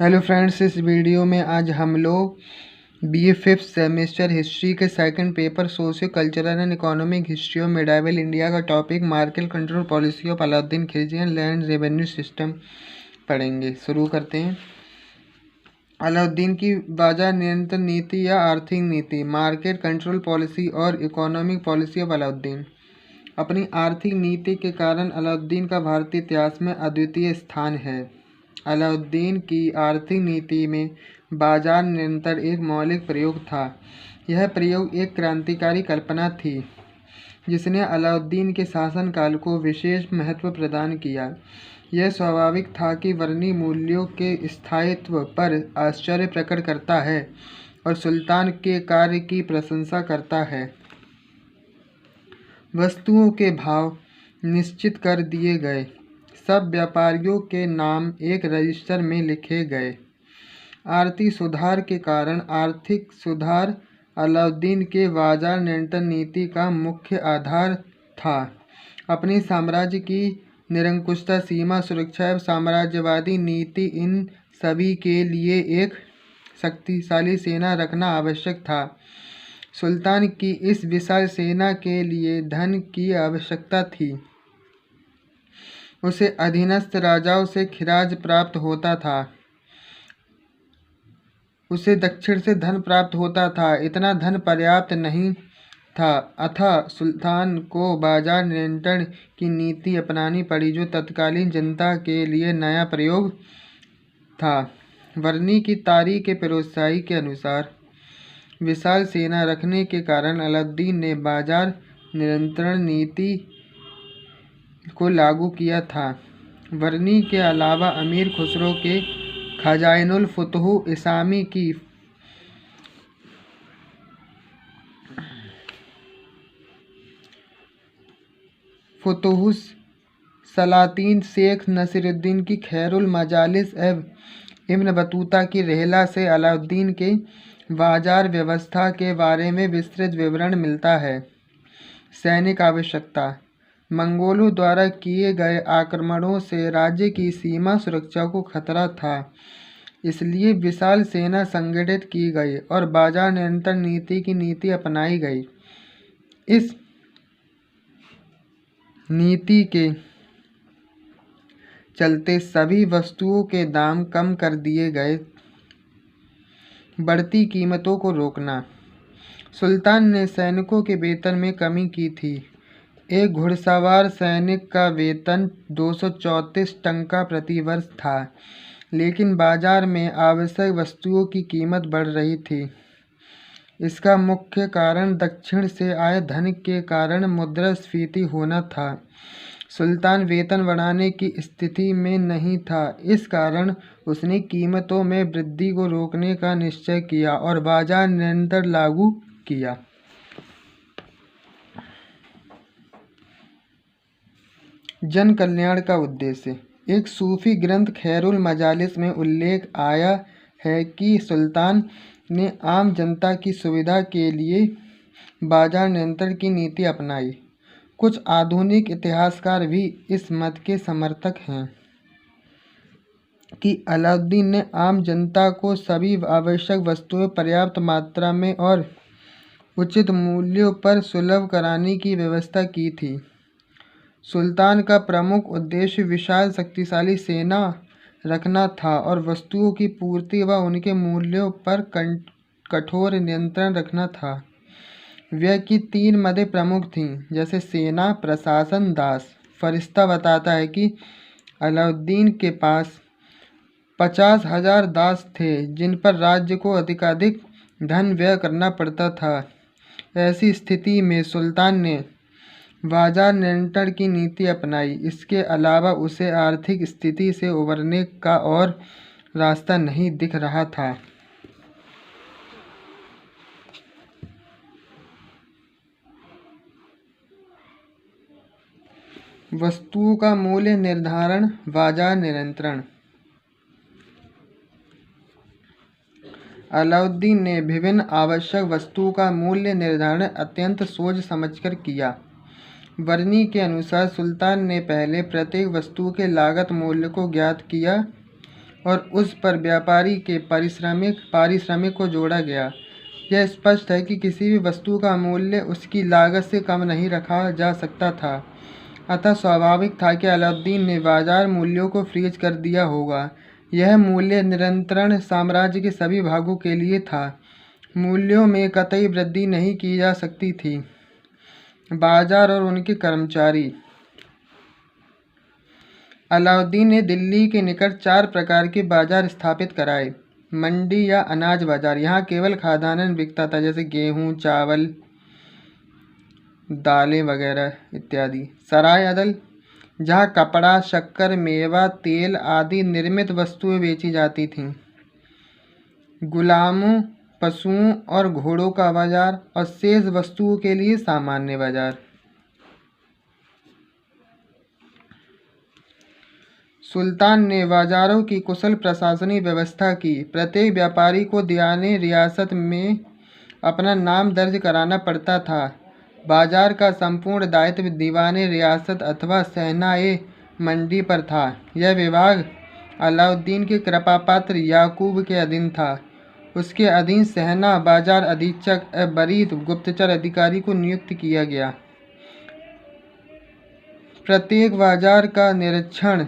Hello friends, इस video में आज हम लोग बीए फिफ्थ सेमेस्टर हिस्ट्री के second paper socio cultural and economic history of medieval India का topic market control policy of Alauddin Khilji and land revenue system पढ़ेंगे। शुरू करते हैं। अलाउद्दीन की बाजार नियंत्रण नीति या आर्थिक नीति, मार्केट कंट्रोल पॉलिसी और इकोनॉमिक पॉलिसी ऑफ अलाउद्दीन। अपनी आर्थिक नीति के कारण अलाउद्दीन का भारतीय इतिहास में अद्वितीय स्थान है। अलाउद्दीन की आर्थिक नीति में बाजार नियंत्रण एक मौलिक प्रयोग था। यह प्रयोग एक क्रांतिकारी कल्पना थी जिसने अलाउद्दीन के शासनकाल को विशेष महत्व प्रदान किया। यह स्वाभाविक था कि वर्णी मूल्यों के स्थायित्व पर आश्चर्य प्रकट करता है और सुल्तान के कार्य की प्रशंसा करता है। वस्तुओं के भाव निश्चित कर दिए गए। सब व्यापारियों के नाम एक रजिस्टर में लिखे गए। आर्थिक सुधार के कारण आर्थिक सुधार अलाउद्दीन के बाजार नियंत्रण नीति का मुख्य आधार था। अपनी साम्राज्य की निरंकुशता, सीमा सुरक्षा एवं साम्राज्यवादी नीति, इन सभी के लिए एक शक्तिशाली सेना रखना आवश्यक था। सुल्तान की इस विशाल सेना के लिए धन की आवश्यकता थी। उसे अधीनस्थ राजाओं से खिराज प्राप्त होता था। उसे दक्षिण से धन प्राप्त होता था। इतना धन पर्याप्त नहीं था, अतः सुल्तान को बाजार नियंत्रण की नीति अपनानी पड़ी, जो तत्कालीन जनता के लिए नया प्रयोग था। वर्नी की तारीख के फिरोजशाही के अनुसार विशाल सेना रखने के कारण अलाउद्दीन ने बाजार नियंत्रण नीति को लागू किया था। वर्नी के अलावा अमीर खुसरो के खजाइनुल फुतूह इस्लामी की फुतूहुस सलातीन, शेख नसीरुद्दीन की खैरुल मजालिस एवं इब्न बतूता की रहला से अलाउद्दीन के बाजार व्यवस्था के बारे में विस्तृत विवरण मिलता है। सैनिक आवश्यकता। मंगोलों द्वारा किए गए आक्रमणों से राज्य की सीमा सुरक्षा को खतरा था, इसलिए विशाल सेना संगठित की गई और बाजार नियंत्रण नीति की नीति अपनाई गई। इस नीति के चलते सभी वस्तुओं के दाम कम कर दिए गए। बढ़ती कीमतों को रोकना। सुल्तान ने सैनिकों के वेतन में कमी की थी। एक घुड़सवार सैनिक का वेतन 234 टंका प्रति वर्ष था, लेकिन बाजार में आवश्यक वस्तुओं की कीमत बढ़ रही थी। इसका मुख्य कारण दक्षिण से आए धन के कारण मुद्रास्फीति होना था। सुल्तान वेतन बढ़ाने की स्थिति में नहीं था, इस कारण उसने कीमतों में वृद्धि को रोकने का निश्चय किया और बाजार नियंत्रण लागू किया। जन कल्याण का उद्देश्य। एक सूफी ग्रंथ खैरुल मजालिस में उल्लेख आया है कि सुल्तान ने आम जनता की सुविधा के लिए बाजार नियंत्रण की नीति अपनाई। कुछ आधुनिक इतिहासकार भी इस मत के समर्थक हैं कि अलाउद्दीन ने आम जनता को सभी आवश्यक वस्तुएं पर्याप्त मात्रा में और उचित मूल्यों पर सुलभ कराने की व्यवस्था की थी। सुल्तान का प्रमुख उद्देश्य विशाल शक्तिशाली सेना रखना था और वस्तुओं की पूर्ति व उनके मूल्यों पर कठोर नियंत्रण रखना था। व्यय की 3 मदें प्रमुख थीं, जैसे सेना, प्रशासन, दास। फरिश्ता बताता है कि अलाउद्दीन के पास 50,000 दास थे, जिन पर राज्य को अधिकाधिक धन व्यय करना पड़ता था। ऐसी स्थिति में सुल्तान ने बाजार नियंत्रण की नीति अपनाई। इसके अलावा उसे आर्थिक स्थिति से उबरने का और रास्ता नहीं दिख रहा था। वस्तुओं का मूल्य निर्धारण, बाजार नियंत्रण। अलाउद्दीन ने विभिन्न आवश्यक वस्तुओं का मूल्य निर्धारण अत्यंत सोच समझकर किया। वर्नी के अनुसार सुल्तान ने पहले प्रत्येक वस्तु के लागत मूल्य को ज्ञात किया और उस पर व्यापारी के पारिश्रमिक को जोड़ा गया। यह स्पष्ट है कि किसी भी वस्तु का मूल्य उसकी लागत से कम नहीं रखा जा सकता था, अतः स्वाभाविक था कि अलाउद्दीन ने बाजार मूल्यों को फ्रीज कर दिया होगा। यह मूल्य नियंत्रण साम्राज्य के सभी भागों के लिए था। मूल्यों में कतई वृद्धि नहीं की जा सकती थी। बाजार और उनके कर्मचारी। अलाउद्दीन ने दिल्ली के निकट 4 प्रकार के बाजार स्थापित कराए। मंडी या अनाज बाजार, यहाँ केवल खाद्यान्न बिकता था, जैसे गेहूँ, चावल, दालें वगैरह इत्यादि। सराय अदल, जहाँ कपड़ा, शक्कर, मेवा, तेल आदि निर्मित वस्तुएं बेची जाती थीं। गुलामों, पशुओं और घोड़ों का बाजार और शेष वस्तुओं के लिए सामान्य बाजार। सुल्तान ने बाजारों की कुशल प्रशासनिक व्यवस्था की। प्रत्येक व्यापारी को दीवाने रियासत में अपना नाम दर्ज कराना पड़ता था। बाजार का संपूर्ण दायित्व दीवाने रियासत अथवा सहना-ए मंडी पर था। यह विभाग अलाउद्दीन के कृपापात्र याकूब के अधीन था। उसके अधीन सहना बाजार अधीक्षक वरीद गुप्तचर अधिकारी को नियुक्त किया गया। प्रत्येक बाजार का निरीक्षण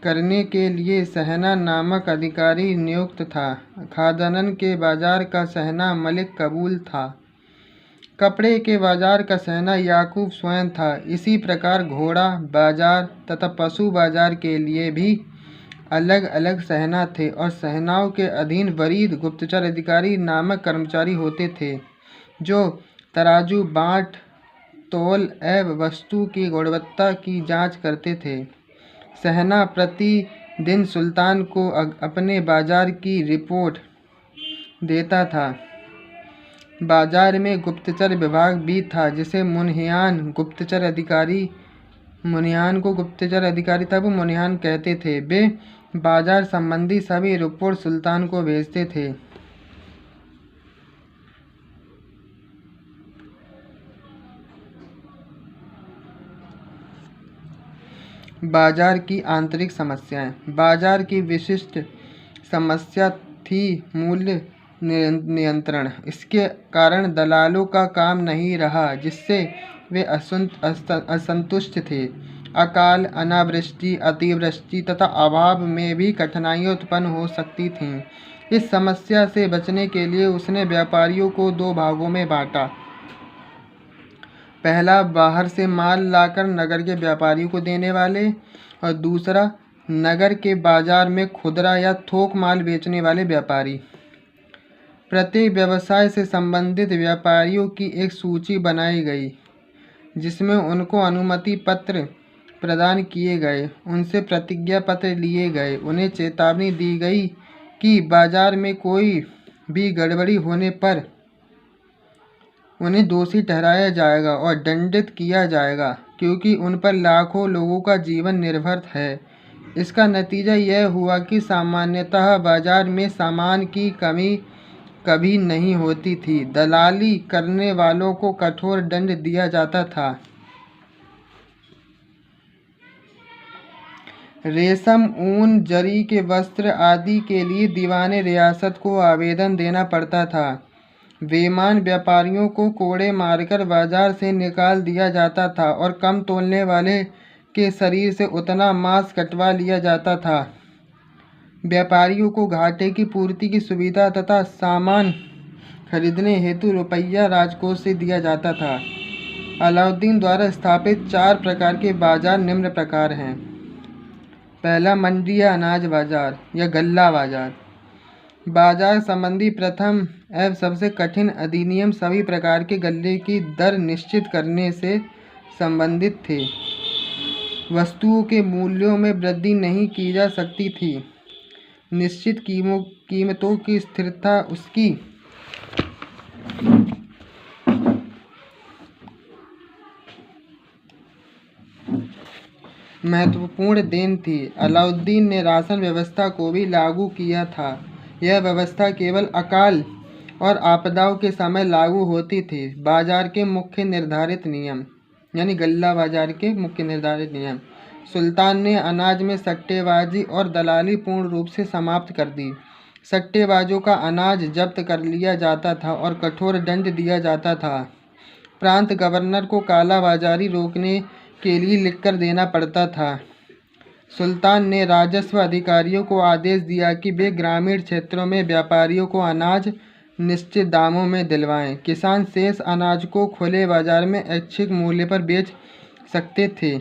करने के लिए सहना नामक अधिकारी नियुक्त था। खाद्यान्न के बाजार का सहना मलिक कबूल था। कपड़े के बाजार का सहना याकूब स्वयं था। इसी प्रकार घोड़ा बाजार तथा पशु बाजार के लिए भी अलग अलग सहना थे और सहनाओं के अधीन वरीद गुप्तचर अधिकारी नामक कर्मचारी होते थे, जो तराजू, बाट, तौल एवं वस्तु की गुणवत्ता की जांच करते थे। सहना प्रतिदिन सुल्तान को अपने बाजार की रिपोर्ट देता था। बाजार में गुप्तचर विभाग भी था, जिसे मुन्हियान को गुप्तचर अधिकारी था, वो मुन्हियान कहते थे। वे बाजार संबंधी सभी रिपोर्ट सुल्तान को भेजते थे। बाजार की आंतरिक समस्याएं। बाजार की विशिष्ट समस्या थी मूल्य नियंत्रण। इसके कारण दलालों का काम नहीं रहा, जिससे वे असंतुष्ट थे। अकाल, अनावृष्टि, अतिवृष्टि तथा अभाव में भी कठिनाइयाँ उत्पन्न हो सकती थीं। इस समस्या से बचने के लिए उसने व्यापारियों को 2 भागों में बांटा। पहला, बाहर से माल लाकर नगर के व्यापारियों को देने वाले, और दूसरा, नगर के बाजार में खुदरा या थोक माल बेचने वाले व्यापारी। प्रत्येक व्यवसाय से संबंधित व्यापारियों की एक सूची बनाई गई, जिसमें उनको अनुमति पत्र प्रदान किए गए, उनसे प्रतिज्ञा पत्र लिए गए। उन्हें चेतावनी दी गई कि बाजार में कोई भी गड़बड़ी होने पर उन्हें दोषी ठहराया जाएगा और दंडित किया जाएगा, क्योंकि उन पर लाखों लोगों का जीवन निर्भर है। इसका नतीजा यह हुआ कि सामान्यतः बाजार में सामान की कमी कभी नहीं होती थी। दलाली करने वालों को कठोर दंड दिया जाता था। रेशम, ऊन, जरी के वस्त्र आदि के लिए दीवाने रियासत को आवेदन देना पड़ता था। बेईमान व्यापारियों को कोड़े मारकर बाजार से निकाल दिया जाता था और कम तोलने वाले के शरीर से उतना मांस कटवा लिया जाता था। व्यापारियों को घाटे की पूर्ति की सुविधा तथा सामान खरीदने हेतु रुपया राजकोष से दिया जाता था। अलाउद्दीन द्वारा स्थापित 4 प्रकार के बाजार निम्न प्रकार हैं। पहला, मंडी या अनाज बाजार या गल्ला बाजार। बाजार संबंधी प्रथम एवं सबसे कठिन अधिनियम सभी प्रकार के गल्ले की दर निश्चित करने से संबंधित थे। वस्तुओं के मूल्यों में वृद्धि नहीं की जा सकती थी। निश्चित कीमतों की स्थिरता उसकी महत्वपूर्ण देन थी। अलाउद्दीन ने राशन व्यवस्था को भी लागू किया था। यह व्यवस्था केवल अकाल और आपदाओं के समय लागू होती थी। बाजार के मुख्य निर्धारित नियम, यानी गल्ला बाजार के मुख्य निर्धारित नियम। सुल्तान ने अनाज में सट्टेबाजी और दलाली पूर्ण रूप से समाप्त कर दी। सट्टेबाजों का अनाज जब्त कर लिया जाता था और कठोर दंड दिया जाता था। प्रांत गवर्नर को कालाबाजारी रोकने के लिए लिखकर देना पड़ता था। सुल्तान ने राजस्व अधिकारियों को आदेश दिया कि वे ग्रामीण क्षेत्रों में व्यापारियों को अनाज निश्चित दामों में दिलवाएं। किसान शेष अनाज को खुले बाजार में ऐच्छिक मूल्य पर बेच सकते थे।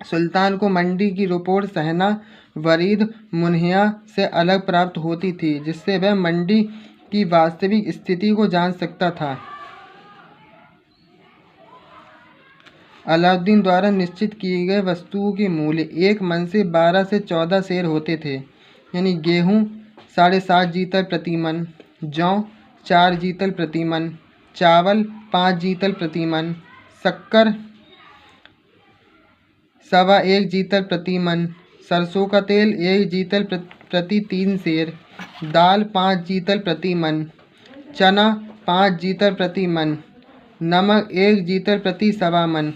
सुल्तान को मंडी की रिपोर्ट सहना, वरीद, मुन्हिया से अलग प्राप्त होती थी, जिससे वह मंडी की वास्तविक स्थिति को जान सकता था। अलाउद्दीन द्वारा निश्चित किए गए वस्तुओं के मूल्य एक मन से 12 से 14 सेर होते थे, यानी गेहूँ 7.5 जीतल प्रति मन, जौ 4 जीतल प्रति मन, चावल 5 जीतल प्रति मन, शक्कर 1.25 जीतल प्रति मन, सरसों का तेल 1 जीतल प्रति 3 सेर, दाल 5 जीतल प्रति मन, चना 5 जीतल प्रति मन, नमक 1 जीतल प्रति सवा मन।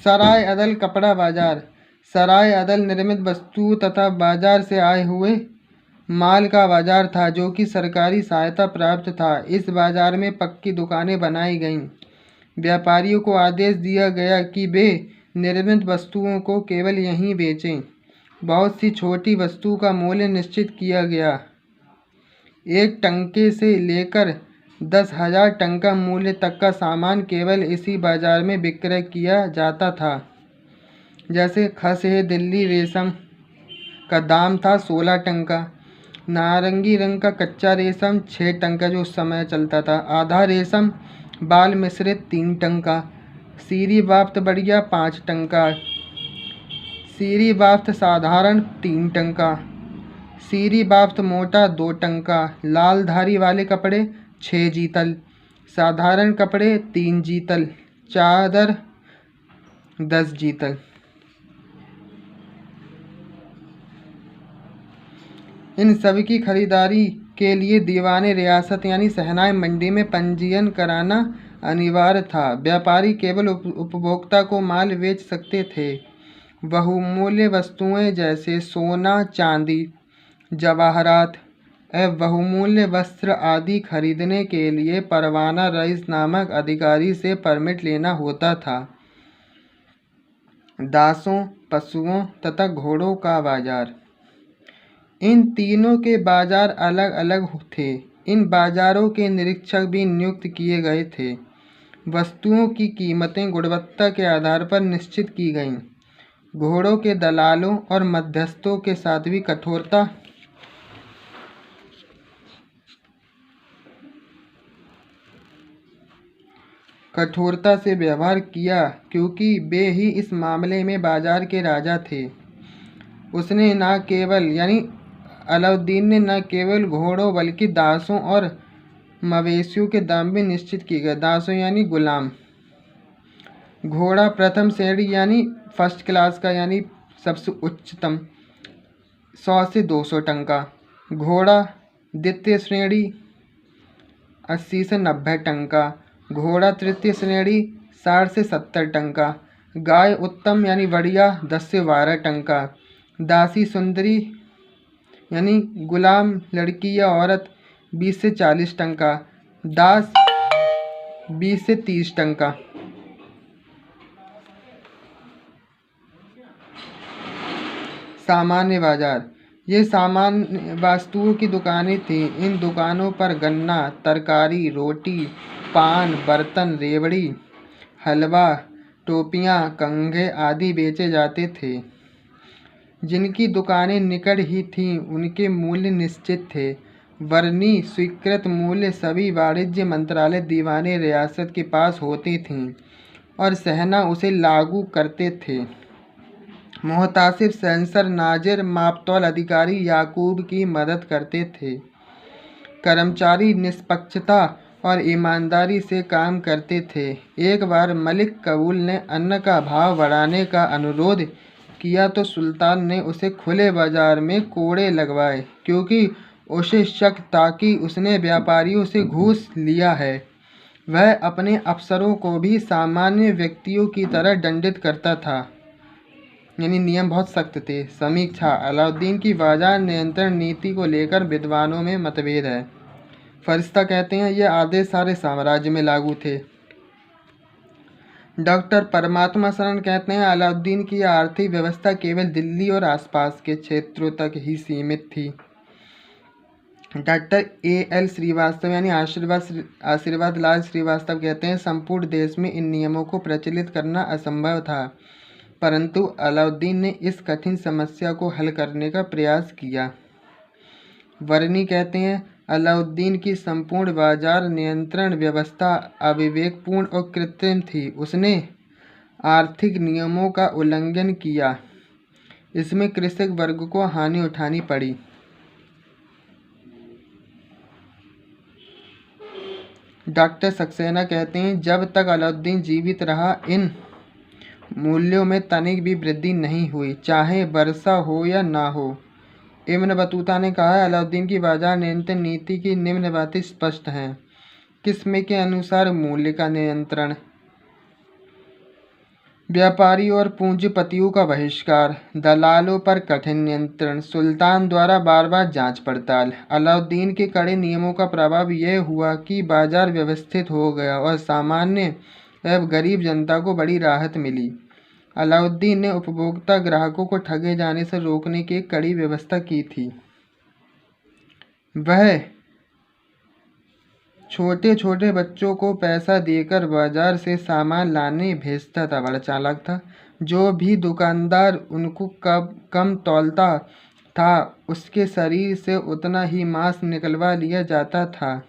सराय अदल कपड़ा बाजार। सराय अदल निर्मित वस्तुओं तथा बाजार से आए हुए माल का बाजार था, जो कि सरकारी सहायता प्राप्त था। इस बाजार में पक्की दुकानें बनाई गईं। व्यापारियों को आदेश दिया गया कि वे निर्मित वस्तुओं को केवल यहीं बेचें। बहुत सी छोटी वस्तु का मूल्य निश्चित किया गया। 1 टंके से लेकर 10,000 टंका मूल्य तक का सामान केवल इसी बाजार में विक्रय किया जाता था। जैसे खस दिल्ली रेशम का दाम था 16 टंका, नारंगी रंग का कच्चा रेशम 6 टंका जो उस समय चलता था, आधा रेशम बाल मिश्रित 3 टंका, सीरी बाफ्त बढ़िया 5 टंका, सीरी बाफ्त साधारण 3 टंका, सीरी बाफ्त मोटा 2 टंका, लाल धारी वाले कपड़े 6 जीतल, साधारण कपड़े 3 जीतल, चादर 10 जीतल। इन सभी की खरीदारी के लिए दीवान रियासत यानी सहनाई मंडी में पंजीयन कराना अनिवार्य था। व्यापारी केवल उपभोक्ता को माल बेच सकते थे। बहुमूल्य वस्तुएं जैसे सोना, चांदी, जवाहरात एवं बहुमूल्य वस्त्र आदि खरीदने के लिए परवाना रईस नामक अधिकारी से परमिट लेना होता था। दासों, पशुओं तथा घोड़ों का बाजार। इन तीनों के बाजार अलग अलग थे। इन बाजारों के निरीक्षक भी नियुक्त किए गए थे। वस्तुओं की कीमतें गुणवत्ता के आधार पर निश्चित की गईं। घोड़ों के दलालों और मध्यस्थों के साथ भी कठोरता से व्यवहार किया, क्योंकि वे ही इस मामले में बाजार के राजा थे। उसने न केवल यानी अलाउद्दीन ने न केवल घोड़ों बल्कि दासों और मवेशियों के दाम भी निश्चित किए गए। दासों यानी गुलाम। घोड़ा प्रथम श्रेणी यानी फर्स्ट क्लास का यानी सबसे उच्चतम 100 से 200 टंका। घोड़ा द्वितीय श्रेणी 80 से 90 टंका। घोड़ा तृतीय श्रेणी 60 से 70 टंका। गाय उत्तम यानी बढ़िया 10 से 12 टंका। दासी सुंदरी यानी गुलाम लड़की या औरत 20 से 40 टंका। दास 20 से 30 टंका। सामान्य बाजार। ये सामान्य वस्तुओं की दुकानें थीं। इन दुकानों पर गन्ना, तरकारी, रोटी, पान, बर्तन, रेवड़ी, हलवा, टोपियाँ, कंघे आदि बेचे जाते थे। जिनकी दुकानें निकट ही थीं उनके मूल्य निश्चित थे। वर्णी स्वीकृत मूल्य सभी वाणिज्य मंत्रालय दीवान रियासत के पास होती थीं और सहना उसे लागू करते थे। मुहतासिब सेंसर नाजिर मापतौल अधिकारी याकूब की मदद करते थे। कर्मचारी निष्पक्षता और ईमानदारी से काम करते थे। एक बार मलिक कबूल ने अन्न का भाव बढ़ाने का अनुरोध किया तो सुल्तान ने उसे खुले बाजार में कोड़े लगवाए, क्योंकि उसे शक था कि उसने व्यापारियों से घूस लिया है। वह अपने अफसरों को भी सामान्य व्यक्तियों की तरह दंडित करता था, यानी नियम बहुत सख्त थे। समीक्षा: अलाउद्दीन की बाजार नियंत्रण नीति को लेकर विद्वानों में मतभेद है। फरिश्ता कहते हैं ये आदेश सारे साम्राज्य में लागू थे। डॉक्टर परमात्मा शरण कहते हैं अलाउद्दीन की आर्थिक व्यवस्था केवल दिल्ली और आसपास के क्षेत्रों तक ही सीमित थी। Doctor A.L. श्रीवास्तव यानी आशीर्वाद लाल श्रीवास्तव कहते हैं संपूर्ण देश में इन नियमों को प्रचलित करना असंभव था, परंतु अलाउद्दीन ने इस कठिन समस्या को हल करने का प्रयास किया। वर्नी कहते हैं अलाउद्दीन की संपूर्ण बाजार नियंत्रण व्यवस्था अविवेकपूर्ण और कृत्रिम थी। उसने आर्थिक नियमों का उल्लंघन किया, इसमें कृषक वर्ग को हानि उठानी पड़ी। डॉक्टर सक्सेना कहते हैं जब तक अलाउद्दीन जीवित रहा इन मूल्यों में तनिक भी वृद्धि नहीं हुई, चाहे वर्षा हो या ना हो। इब्न बतूता ने कहा है अलाउद्दीन की बाजार नियंत्रण नीति की निम्न बातें स्पष्ट हैं। किस्म के अनुसार मूल्य का नियंत्रण, व्यापारी और पूंजीपतियों का बहिष्कार, दलालों पर कठिन नियंत्रण, सुल्तान द्वारा बार बार जांच पड़ताल। अलाउद्दीन के कड़े नियमों का प्रभाव यह हुआ कि बाजार व्यवस्थित हो गया और सामान्य एवं गरीब जनता को बड़ी राहत मिली। अलाउद्दीन ने उपभोक्ता ग्राहकों को ठगे जाने से रोकने की एक कड़ी व्यवस्था की थी। वह छोटे छोटे बच्चों को पैसा देकर बाजार से सामान लाने भेजता था, बड़ा चालाक था। जो भी दुकानदार उनको कम तौलता था उसके शरीर से उतना ही मांस निकलवा लिया जाता था।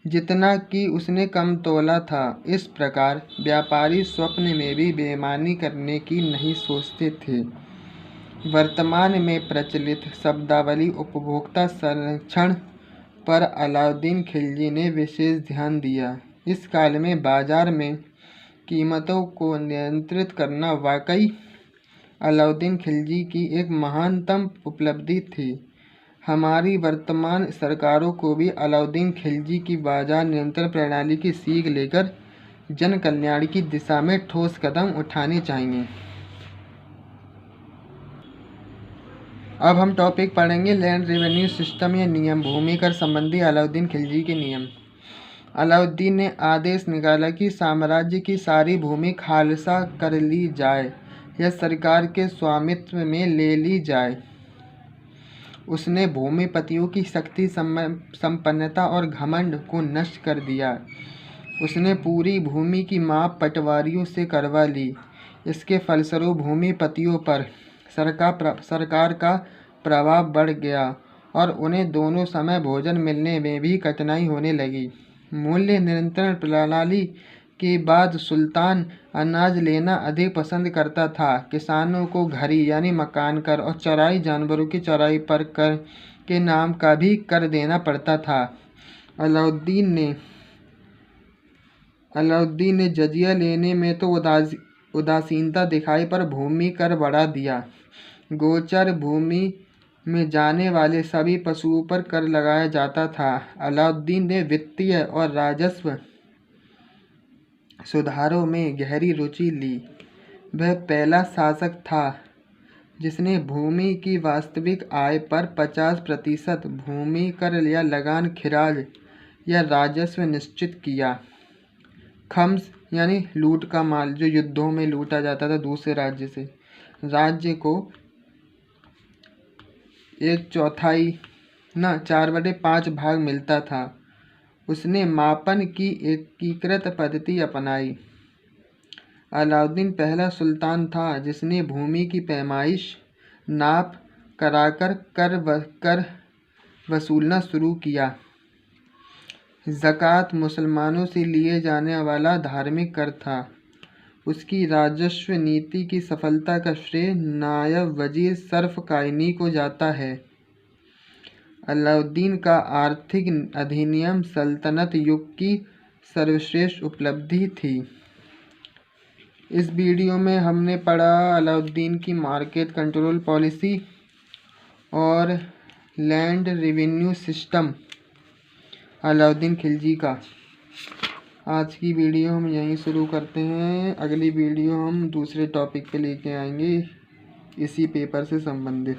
जितना कि उसने कम तोला था। इस प्रकार व्यापारी स्वप्न में भी बेईमानी करने की नहीं सोचते थे। वर्तमान में प्रचलित शब्दावली उपभोक्ता संरक्षण पर अलाउद्दीन खिलजी ने विशेष ध्यान दिया। इस काल में बाजार में कीमतों को नियंत्रित करना वाकई अलाउद्दीन खिलजी की एक महानतम उपलब्धि थी। हमारी वर्तमान सरकारों को भी अलाउद्दीन खिलजी की बाजार नियंत्रण प्रणाली की सीख लेकर जन कल्याण की दिशा में ठोस कदम उठाने चाहिए। अब हम टॉपिक पढ़ेंगे लैंड रेवेन्यू सिस्टम या नियम, भूमि कर संबंधी अलाउद्दीन खिलजी के नियम। अलाउद्दीन ने आदेश निकाला कि साम्राज्य की सारी भूमि खालसा कर ली जाए या सरकार के स्वामित्व में ले ली जाए। उसने भूमिपतियों की शक्ति संपन्नता और घमंड को नष्ट कर दिया। उसने पूरी भूमि की माप पटवारियों से करवा ली। इसके फलस्वरूप भूमिपतियों पर सरकार का प्रभाव बढ़ गया और उन्हें दोनों समय भोजन मिलने में भी कठिनाई होने लगी। मूल्य नियंत्रण प्रणाली के बाद सुल्तान अनाज लेना अधिक पसंद करता था। किसानों को घरी यानी मकान कर और चराई जानवरों की चराई पर कर के नाम का भी कर देना पड़ता था। अलाउद्दीन ने जजिया लेने में तो उदासीनता दिखाई पर भूमि कर बढ़ा दिया। गोचर भूमि में जाने वाले सभी पशुओं पर कर लगाया जाता था। अलाउद्दीन ने वित्तीय और राजस्व सुधारों में गहरी रुचि ली। वह पहला शासक था जिसने भूमि की वास्तविक आय पर 50% भूमि कर या लगान खिराज या राजस्व निश्चित किया। खम्स यानी लूट का माल, जो युद्धों में लूटा जाता था दूसरे राज्य से, राज्य को 4/5 भाग मिलता था। उसने मापन की एकीकृत पद्धति अपनाई। अलाउद्दीन पहला सुल्तान था जिसने भूमि की पैमाइश नाप कराकर कर वसूलना शुरू किया। ज़कात मुसलमानों से लिए जाने वाला धार्मिक कर था। उसकी राजस्व नीति की सफलता का श्रेय नायब वजीर सर्फ़काइनी को जाता है। अलाउद्दीन का आर्थिक अधिनियम सल्तनत युग की सर्वश्रेष्ठ उपलब्धि थी। इस वीडियो में हमने पढ़ा अलाउद्दीन की मार्केट कंट्रोल पॉलिसी और land revenue system Alauddin Khilji का। आज की वीडियो हम यहीं शुरू करते हैं। अगली वीडियो हम दूसरे टॉपिक पे लेके आएंगे इसी पेपर से संबंधित।